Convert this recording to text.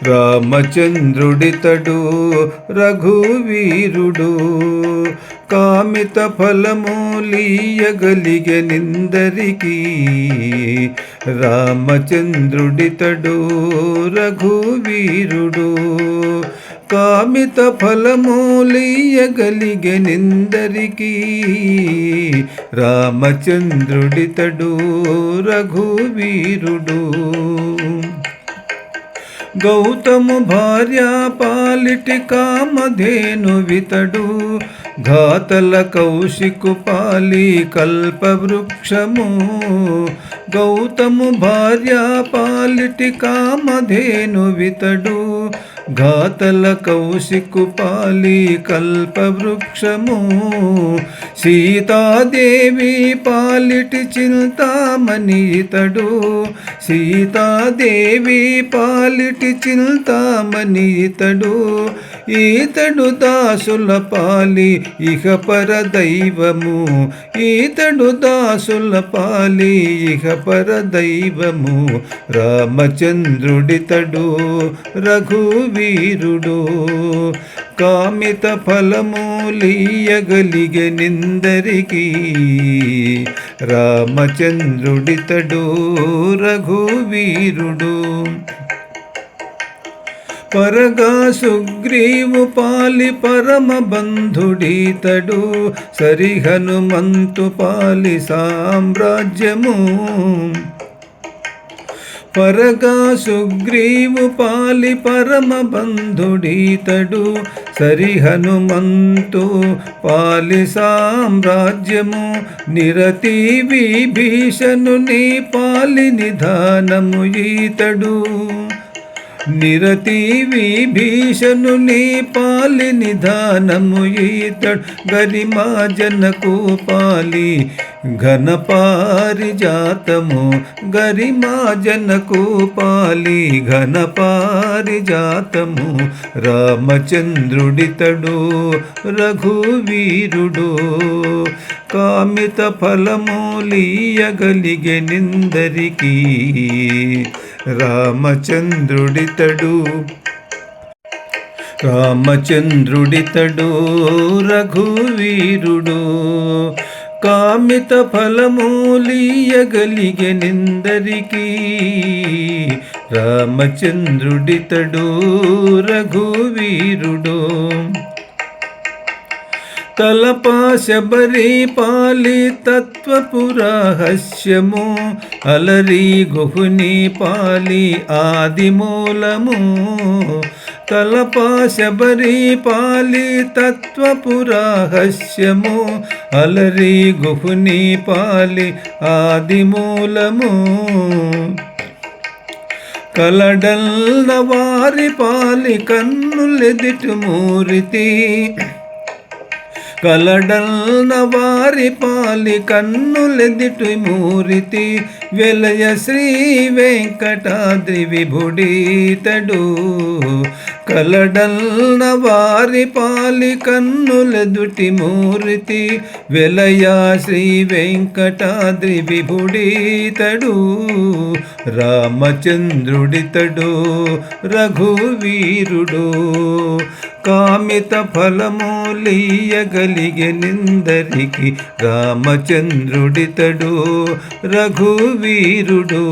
రామచంద్రుడితడు రఘువీరుడు కామిత ఫలములీయగలిగెనిందరికీ రామచంద్రుడితడు రఘువీరుడు కామిత ఫలములీయగలిగెనిందరికీ రామచంద్రుడితడు రఘువీరుడు గౌతము భార్య పాలిటి కామధేనువితడు ఘాతల కౌశికు పాలి కల్పవృక్షము గౌతము భార్య పాలిటి కామధేనువితడు ఘాతల కౌశికు పాలి కల్పవృక్షము సీతాదేవి పాలిటి చింతామణి ఇతడు సీతాదేవి పాలిటి చింతామణి ఇతడు ఈతడు దాసుల పాలి ఇహ పర దైవము ఈతడు దాసుల పాలి ఇహ పర దైవము రామచంద్రుడితడు రఘువీరుడు కామిత ఫలములీయగలిగెనిందరికీ రామచంద్రుడితడు రఘువీరుడు పరగా సుగ్రీవు పాలి పరమ బంధుడీతడు సరి హనుమంతు పాలి సామ్రాజ్యము పరగా సుగ్రీవు పాలి పరమ బంధుడీతడు సరి హనుమంతు పాలి సామ్రాజ్యము నిరతి విభీషణుని పాలి నిధానము ఈతడు నిరతి విభీషణుని పాలి నిధానము ఈతడు గరిమా జనకు పాలి ఘన పారిజాతము గరిమా జనకు పాలి ఘన పారిజాతము రామచంద్రుడితడు రఘువీరుడు కామిత ఫలములీయగలిగెనిందరికీ రామచంద్రుడితడు రఘువీరుడు కామిత ఫలములీయగలిగెనిందరికీ రామచంద్రుడితడు రఘువీరుడు తలపా శబరి పాలి తత్వపురహస్యము అలరి గుహుని పాలి ఆదిమూలము తలపా శబరి పాలి తత్వపురహస్యము అలరి గుహుని పాలి ఆదిమూలము కలడల్ల వారి పాలి కన్నులెదిటు మూరితి కలడల్న వారి పాలి కన్నులెదిటు మూరితి వెలయ శ్రీ వెంకటాద్రి విభుడీతడు కలడల్న వారి పాలి కన్నులెదుటి మూరితి వెలయ శ్రీ వెంకటాద్రి విభుడీతడు రామచంద్రుడితడు రఘువీరుడు కామిత ఫలములీయగలిగెనిందరికీ రామచంద్రుడితడు రఘువీరుడు